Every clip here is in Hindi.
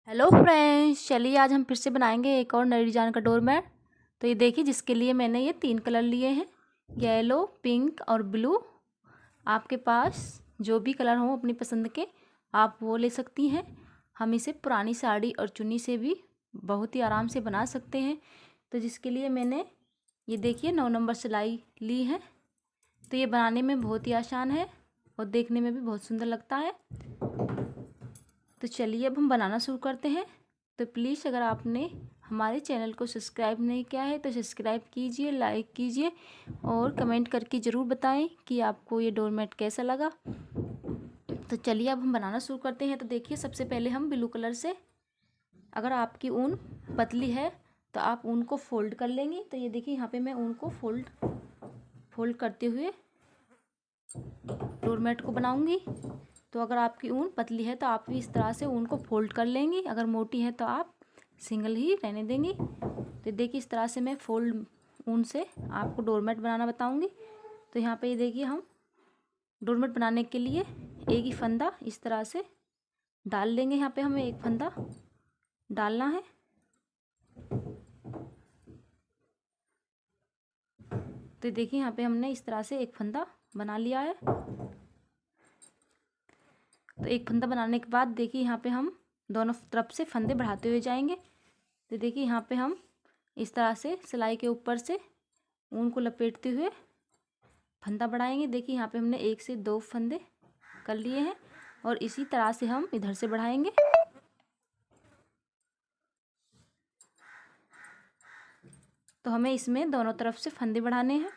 हेलो फ्रेंड्स, चलिए आज हम फिर से बनाएंगे एक और नई डिजाइन का डोरमैट। तो ये देखिए, जिसके लिए मैंने ये 3 कलर लिए हैं, येलो, पिंक और ब्लू। आपके पास जो भी कलर हो अपनी पसंद के आप वो ले सकती हैं। हम इसे पुरानी साड़ी और चुन्नी से भी बहुत ही आराम से बना सकते हैं। तो जिसके लिए मैंने ये देखिए 9 नंबर सिलाई ली है। तो ये बनाने में बहुत ही आसान है और देखने में भी बहुत सुंदर लगता है। तो चलिए अब हम बनाना शुरू करते हैं। तो प्लीज़ अगर आपने हमारे चैनल को सब्सक्राइब नहीं किया है तो सब्सक्राइब कीजिए, लाइक कीजिए और कमेंट करके ज़रूर बताएं कि आपको ये डोरमैट कैसा लगा। तो चलिए अब हम बनाना शुरू करते हैं। तो देखिए, सबसे पहले हम ब्लू कलर से, अगर आपकी ऊन पतली है तो आप ऊन को फोल्ड कर लेंगी। तो ये देखिए, यहाँ पे मैं ऊन को फोल्ड करते हुए डोरमैट को बनाऊंगी। तो अगर आपकी ऊन पतली है तो आप भी इस तरह से ऊन को फोल्ड कर लेंगी, अगर मोटी है तो आप सिंगल ही रहने देंगी। तो देखिए, इस तरह से मैं फोल्ड ऊन से आपको डोरमैट बनाना बताऊंगी। तो यहाँ पे ये देखिए, हम डोरमैट बनाने के लिए एक ही फंदा इस तरह से डाल लेंगे। यहाँ पे हमें एक फंदा डालना है। तो देखिए, यहाँ पे हमने इस तरह से एक फंदा बना लिया है। तो एक फंदा बनाने के बाद देखिए, यहाँ पे हम दोनों तरफ से फंदे बढ़ाते हुए जाएंगे। तो देखिए, यहाँ पे हम इस तरह से सिलाई के ऊपर से ऊन को लपेटते हुए फंदा बढ़ाएंगे। देखिए, यहाँ पे हमने 1 से 2 फंदे कर लिए हैं और इसी तरह से हम इधर से बढ़ाएंगे। तो हमें इसमें दोनों तरफ से फंदे बढ़ाने हैं।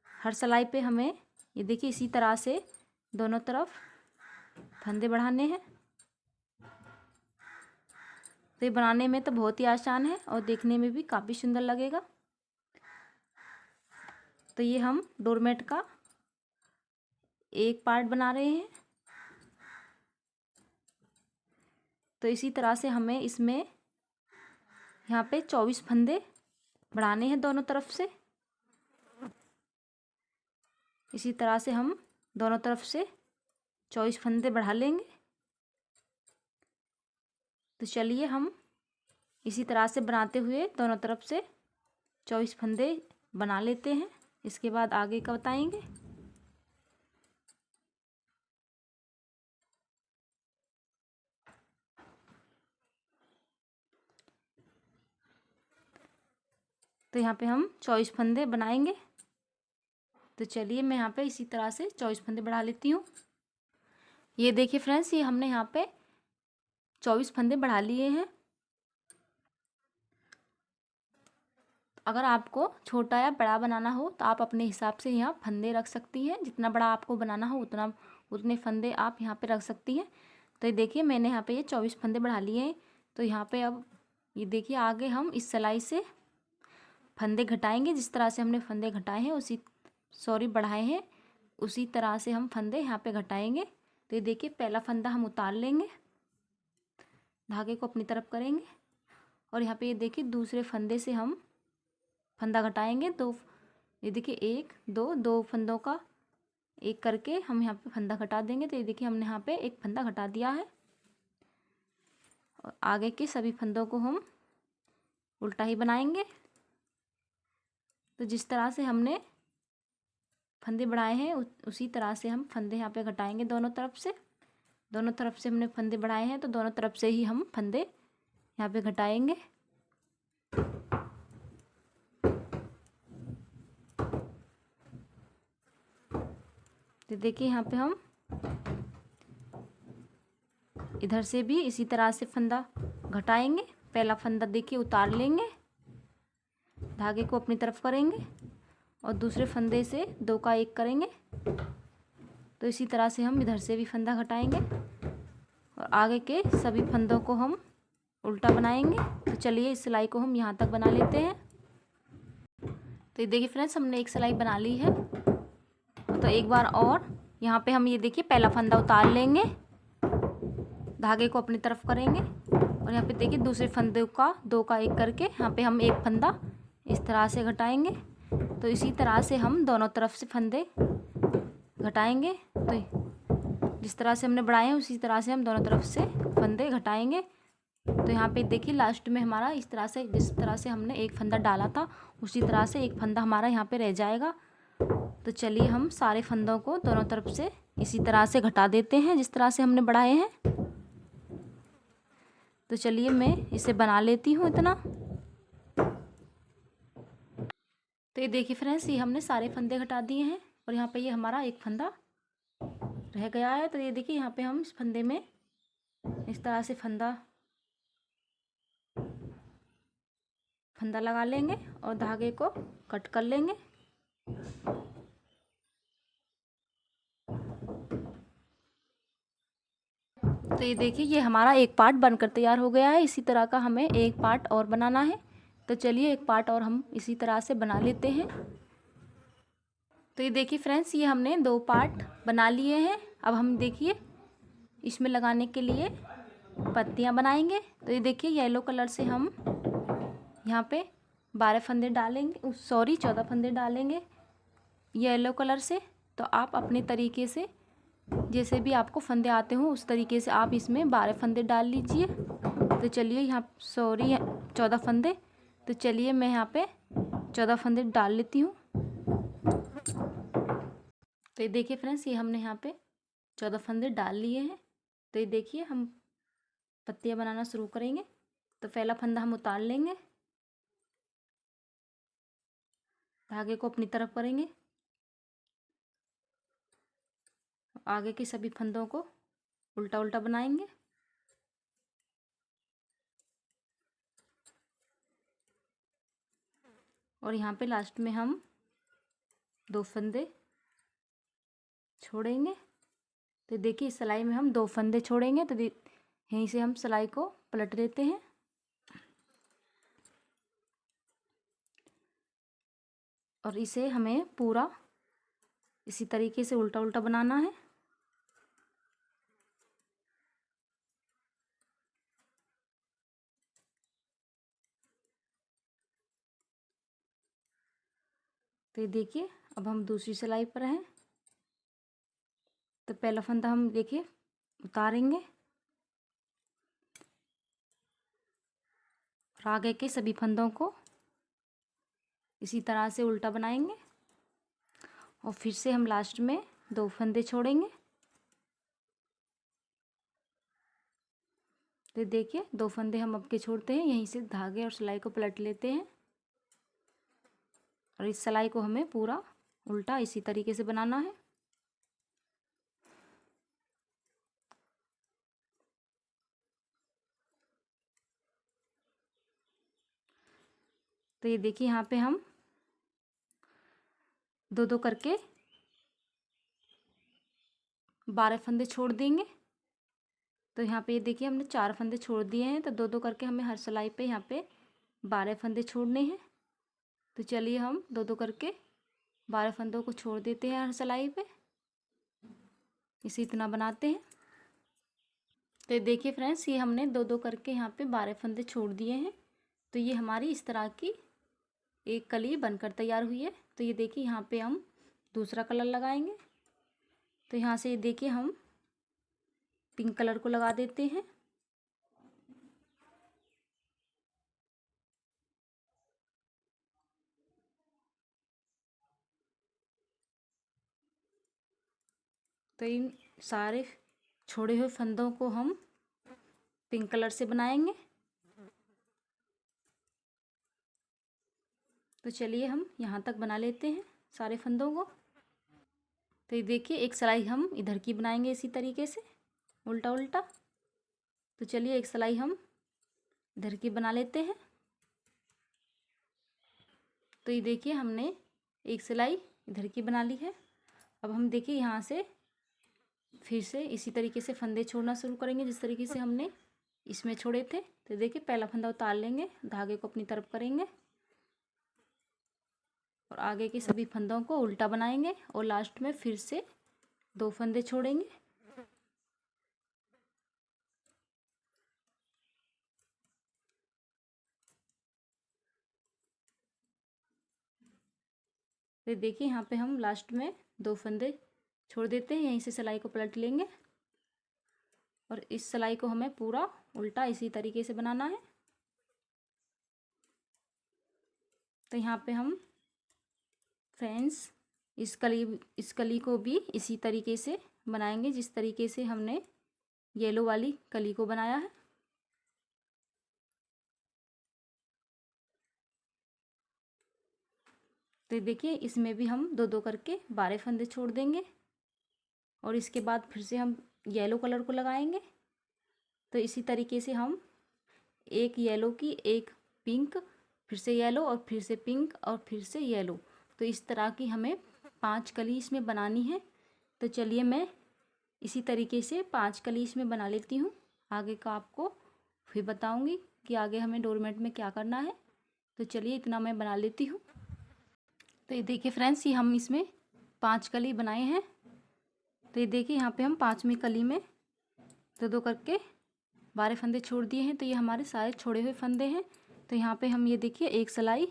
हर सिलाई पे हमें ये देखिए इसी तरह से दोनों तरफ फंदे बढ़ाने हैं। तो ये बनाने में तो बहुत ही आसान है और देखने में भी काफ़ी सुंदर लगेगा। तो ये हम डोरमैट का एक पार्ट बना रहे हैं। तो इसी तरह से हमें इसमें यहाँ पे 24 फंदे बढ़ाने हैं दोनों तरफ से। इसी तरह से हम दोनों तरफ से 24 फंदे बढ़ा लेंगे। तो चलिए हम इसी तरह से बनाते हुए दोनों तरफ से 24 फंदे बना लेते हैं। इसके बाद आगे का बताएंगे। तो यहाँ पे हम 24 फंदे बनाएंगे। तो चलिए मैं यहाँ पे इसी तरह से 24 फंदे बढ़ा लेती हूँ। ये देखिए फ्रेंड्स, ये हमने यहाँ पे 24 फंदे बढ़ा लिए हैं। अगर आपको छोटा या बड़ा बनाना हो तो आप अपने हिसाब से यहाँ फंदे रख सकती हैं। जितना बड़ा आपको बनाना हो उतने फंदे आप यहाँ पे रख सकती हैं। तो ये देखिए, मैंने यहाँ पे ये 24 फंदे बढ़ा लिए हैं। तो यहाँ पे अब ये देखिए, आगे हम इस सिलाई से फंदे घटाएंगे। जिस तरह से हमने फंदे घटाए हैं बढ़ाए हैं, उसी तरह से हम फंदे यहाँ पे घटाएंगे। तो ये देखिए, पहला फंदा हम उतार लेंगे, धागे को अपनी तरफ करेंगे और यहाँ पे ये देखिए दूसरे फंदे से हम फंदा घटाएंगे। ये देखिए 1 2 फंदों का एक करके हम यहाँ पे फंदा घटा देंगे। तो ये देखिए, हमने यहाँ पे एक फंदा घटा दिया है और आगे के सभी फंदों को हम उल्टा ही बनाएंगे। तो जिस तरह से हमने फंदे बढ़ाए हैं उसी तरह से हम फंदे यहाँ पे घटाएंगे दोनों तरफ से। दोनों तरफ से हमने फंदे बढ़ाए हैं तो दोनों तरफ से ही हम फंदे यहाँ पे घटाएंगे। तो देखिए, यहाँ पे हम इधर से भी इसी तरह से फंदा घटाएंगे। पहला फंदा देखिए उतार लेंगे, धागे को अपनी तरफ करेंगे और दूसरे फंदे से 2 का 1 करेंगे। तो इसी तरह से हम इधर से भी फंदा घटाएंगे और आगे के सभी फंदों को हम उल्टा बनाएंगे। तो चलिए इस सिलाई को हम यहाँ तक बना लेते हैं। तो ये देखिए फ्रेंड्स, हमने एक सिलाई बना ली है। तो एक बार और यहाँ पे हम ये देखिए पहला फंदा उतार लेंगे, धागे को अपनी तरफ करेंगे और यहाँ पे देखिए दूसरे फंदे का 2 का 1 करके यहाँ पे हम एक फंदा इस तरह से घटाएंगे। तो इसी तरह से हम दोनों तरफ से फंदे घटाएंगे। तो जिस तरह से हमने बढ़ाए हैं उसी तरह से हम दोनों तरफ से फंदे घटाएंगे। तो यहाँ पे देखिए लास्ट में हमारा इस तरह से, जिस तरह से हमने एक फंदा डाला था उसी तरह से एक फंदा हमारा यहाँ पे रह जाएगा। तो चलिए हम सारे फंदों को दोनों तरफ से इसी तरह से घटा देते हैं जिस तरह से हमने बढ़ाए हैं। तो चलिए मैं इसे बना लेती हूँ इतना। तो ये देखिए फ्रेंड्स, ये हमने सारे फंदे घटा दिए हैं और यहाँ पे ये हमारा एक फंदा रह गया है। तो ये देखिए यहाँ पे हम इस फंदे में इस तरह से फंदा लगा लेंगे और धागे को कट कर लेंगे। तो ये देखिए ये हमारा एक पार्ट बनकर तैयार हो गया है। इसी तरह का हमें एक पार्ट और बनाना है। तो चलिए एक पार्ट और हम इसी तरह से बना लेते हैं। तो ये देखिए फ्रेंड्स, ये हमने 2 पार्ट बना लिए हैं। अब हम देखिए इसमें लगाने के लिए पत्तियां बनाएंगे। तो ये देखिए येलो कलर से हम यहाँ पे 12 फंदे डालेंगे, सॉरी 14 फंदे डालेंगे येलो कलर से। तो आप अपने तरीके से जैसे भी आपको फंदे आते हो उस तरीके से आप इसमें 12 फंदे डाल लीजिए। तो चलिए यहाँ सॉरी 14 फंदे। तो चलिए मैं यहाँ पे 14 फंदे डाल लेती हूँ। तो ये देखिए फ्रेंड्स, ये हमने यहाँ पे 14 फंदे डाल लिए हैं। तो ये देखिए हम पत्तियाँ बनाना शुरू करेंगे। तो पहला फंदा हम उतार लेंगे, धागे को अपनी तरफ करेंगे, आगे के सभी फंदों को उल्टा उल्टा बनाएंगे। और यहाँ पे लास्ट में हम 2 फंदे छोड़ेंगे। तो देखिए इस सिलाई में हम 2 फंदे छोड़ेंगे। तो यहीं से हम सिलाई को पलट देते हैं और इसे हमें पूरा इसी तरीके से उल्टा उल्टा बनाना है। तो ये देखिए अब हम दूसरी सिलाई पर हैं। तो पहला फंदा हम देखिए उतारेंगे और आगे के सभी फंदों को इसी तरह से उल्टा बनाएंगे और फिर से हम लास्ट में 2 फंदे छोड़ेंगे। तो देखिए 2 फंदे हम अब के छोड़ते हैं, यहीं से धागे और सिलाई को पलट लेते हैं और इस सिलाई को हमें पूरा उल्टा इसी तरीके से बनाना है। तो ये देखिए यहाँ पे हम 2-2 करके 12 फंदे छोड़ देंगे। तो यहाँ पे ये देखिए हमने 4 फंदे छोड़ दिए हैं। तो 2-2 करके हमें हर सिलाई पे यहाँ पे 12 फंदे छोड़ने हैं। तो चलिए हम 2-2 करके 12 फंदों को छोड़ देते हैं हर सिलाई पे, इसी इतना बनाते हैं। तो देखिए फ्रेंड्स, ये हमने 2-2 करके यहाँ पे 12 फंदे छोड़ दिए हैं। तो ये हमारी इस तरह की एक कली बनकर तैयार हुई है। तो ये देखिए यहाँ पे हम दूसरा कलर लगाएंगे। तो यहाँ से ये देखिए हम पिंक कलर को लगा देते हैं। तो इन सारे छोड़े हुए फंदों को हम पिंक कलर से बनाएंगे। तो चलिए हम यहाँ तक बना लेते हैं सारे फंदों को। तो ये देखिए एक सिलाई हम इधर की बनाएंगे इसी तरीके से उल्टा उल्टा। तो चलिए एक सिलाई हम इधर की बना लेते हैं। तो ये देखिए हमने एक सिलाई इधर की बना ली है। अब हम देखिए यहाँ से फिर से इसी तरीके से फंदे छोड़ना शुरू करेंगे जिस तरीके से हमने इसमें छोड़े थे। तो देखिए पहला फंदा उतार लेंगे, धागे को अपनी तरफ करेंगे और आगे के सभी फंदों को उल्टा बनाएंगे और लास्ट में फिर से 2 फंदे छोड़ेंगे। तो देखिए यहाँ पे हम लास्ट में 2 फंदे छोड़ देते हैं, यहीं से सिलाई को पलट लेंगे और इस सिलाई को हमें पूरा उल्टा इसी तरीके से बनाना है। तो यहाँ पे हम फ्रेंड्स इस कली को भी इसी तरीके से बनाएंगे जिस तरीके से हमने येलो वाली कली को बनाया है। तो देखिए इसमें भी हम दो दो करके 12 फंदे छोड़ देंगे और इसके बाद फिर से हम येलो कलर को लगाएंगे। तो इसी तरीके से हम एक येलो की, एक पिंक, फिर से येलो और फिर से पिंक और फिर से येलो, तो इस तरह की हमें 5 कली इसमें बनानी है। तो चलिए मैं इसी तरीके से 5 कली इसमें बना लेती हूँ। आगे का आपको फिर बताऊँगी कि आगे हमें डोरमेट में क्या करना है। तो चलिए इतना मैं बना लेती हूँ। तो ये देखिए फ्रेंड्स, ये हम इसमें 5 कली बनाए हैं। तो ये देखिए यहाँ पे हम 5वीं कली में दो दो करके 12 फंदे छोड़ दिए हैं। तो ये हमारे सारे छोड़े हुए फंदे हैं। तो यहाँ पे हम ये देखिए एक सिलाई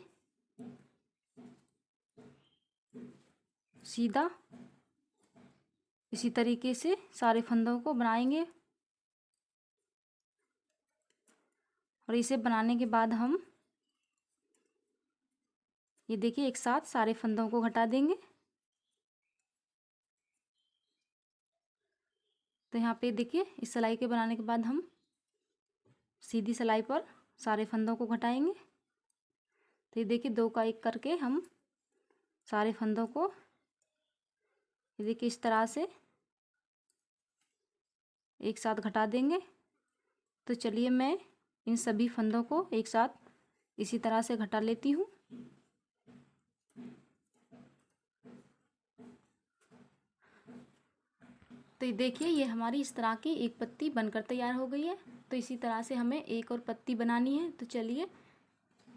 सीधा इसी तरीके से सारे फंदों को बनाएंगे और इसे बनाने के बाद हम ये देखिए एक साथ सारे फंदों को घटा देंगे। तो यहाँ पे देखिए इस सिलाई के बनाने के बाद हम सीधी सिलाई पर सारे फंदों को घटाएंगे। तो ये देखिए 2 का 1 करके हम सारे फंदों को ये देखिए इस तरह से एक साथ घटा देंगे। तो चलिए मैं इन सभी फंदों को एक साथ इसी तरह से घटा लेती हूँ। तो देखिए ये हमारी इस तरह की एक पत्ती बनकर तैयार हो गई है। तो इसी तरह से हमें एक और पत्ती बनानी है। तो चलिए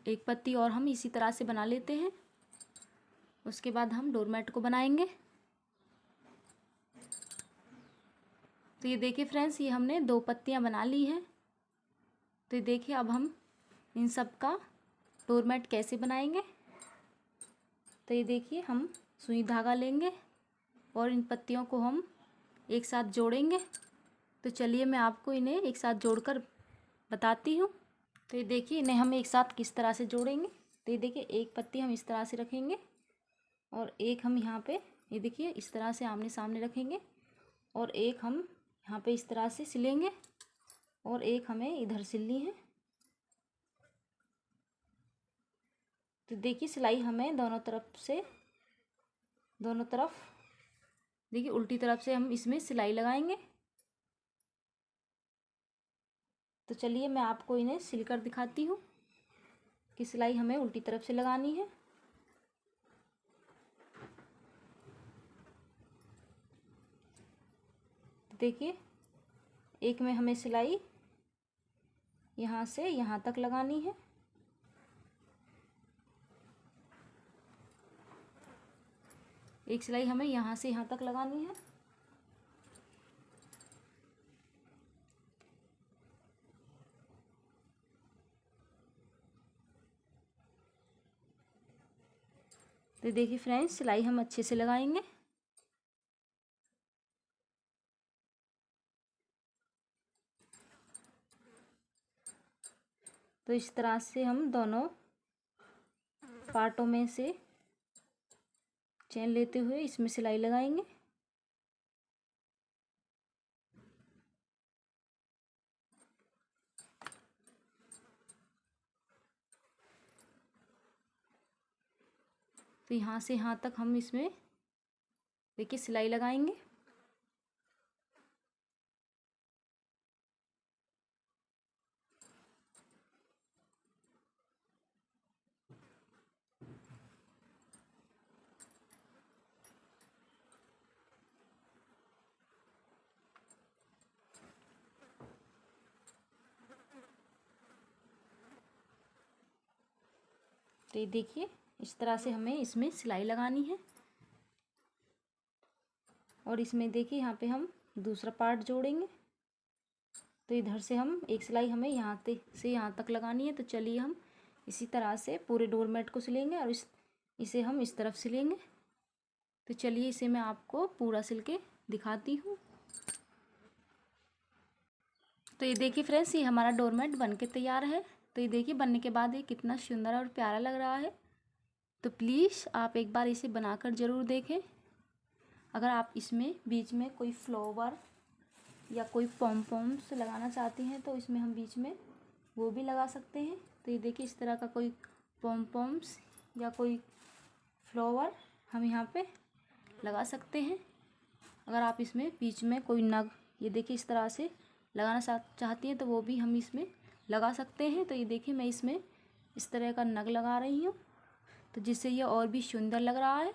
एक पत्ती और हम इसी तरह से बना लेते हैं। उसके बाद हम डोरमेट को बनाएंगे। तो ये देखिए फ्रेंड्स, ये हमने 2 पत्तियां बना ली हैं। तो ये देखिए अब हम इन सब का डोरमेट कैसे बनाएंगे। तो ये देखिए हम सुई धागा लेंगे और इन पत्तियों को हम एक साथ जोड़ेंगे। तो चलिए मैं आपको इन्हें एक साथ जोड़कर बताती हूँ। तो ये देखिए इन्हें हम एक साथ किस तरह से जोड़ेंगे। तो ये देखिए एक पत्ती हम इस तरह से रखेंगे और एक हम यहाँ पे ये देखिए इस तरह से आमने सामने रखेंगे और एक हम यहाँ पे इस तरह से सिलेंगे और एक हमें इधर सिलनी है। तो देखिए सिलाई हमें दोनों तरफ देखिए उल्टी तरफ से हम इसमें सिलाई लगाएंगे। तो चलिए मैं आपको इन्हें सिलकर दिखाती हूँ कि सिलाई हमें उल्टी तरफ से लगानी है। देखिए एक में हमें सिलाई यहाँ से यहाँ तक लगानी है। एक सिलाई हमें यहाँ से यहाँ तक लगानी है। तो देखिए फ्रेंड्स, सिलाई हम अच्छे से लगाएंगे। तो इस तरह से हम दोनों पार्टों में से चैन लेते हुए इसमें सिलाई लगाएंगे। तो यहाँ से यहाँ तक हम इसमें देखिए सिलाई लगाएंगे। तो ये देखिए इस तरह से हमें इसमें सिलाई लगानी है और इसमें देखिए यहाँ पे हम दूसरा पार्ट जोड़ेंगे। तो इधर से हम एक सिलाई हमें यहाँ से यहाँ तक लगानी है। तो चलिए हम इसी तरह से पूरे डोरमेट को सिलेंगे और इसे हम इस तरफ सिलेंगे। तो चलिए इसे मैं आपको पूरा सिल के दिखाती हूँ। तो ये देखिए फ्रेंड्स, ये हमारा डोरमेट बन के तैयार है। तो ये देखिए बनने के बाद ये कितना सुंदर और प्यारा लग रहा है। तो प्लीज़ आप एक बार इसे बनाकर ज़रूर देखें। अगर आप इसमें बीच में कोई फ्लावर या कोई पॉम्स लगाना चाहती हैं तो इसमें हम बीच में वो भी लगा सकते हैं। तो ये देखिए इस तरह का कोई पॉम्स या कोई फ्लावर हम यहाँ पे लगा सकते हैं। अगर आप इसमें बीच में कोई नग ये देखिए इस तरह से लगाना चाहती हैं तो वो भी हम इसमें लगा सकते हैं। तो ये देखिए मैं इसमें इस तरह का नग लगा रही हूँ, तो जिससे ये और भी सुंदर लग रहा है।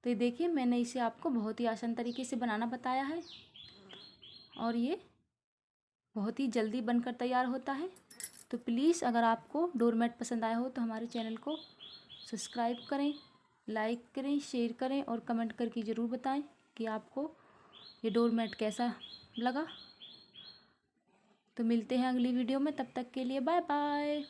तो ये देखिए मैंने इसे आपको बहुत ही आसान तरीके से बनाना बताया है और ये बहुत ही जल्दी बनकर तैयार होता है। तो प्लीज़ अगर आपको डोरमेट पसंद आया हो तो हमारे चैनल को सब्सक्राइब करें, लाइक करें, शेयर करें और कमेंट करके ज़रूर बताएं कि आपको ये डोरमेट कैसा लगा। तो मिलते हैं अगली वीडियो में, तब तक के लिए बाय बाय।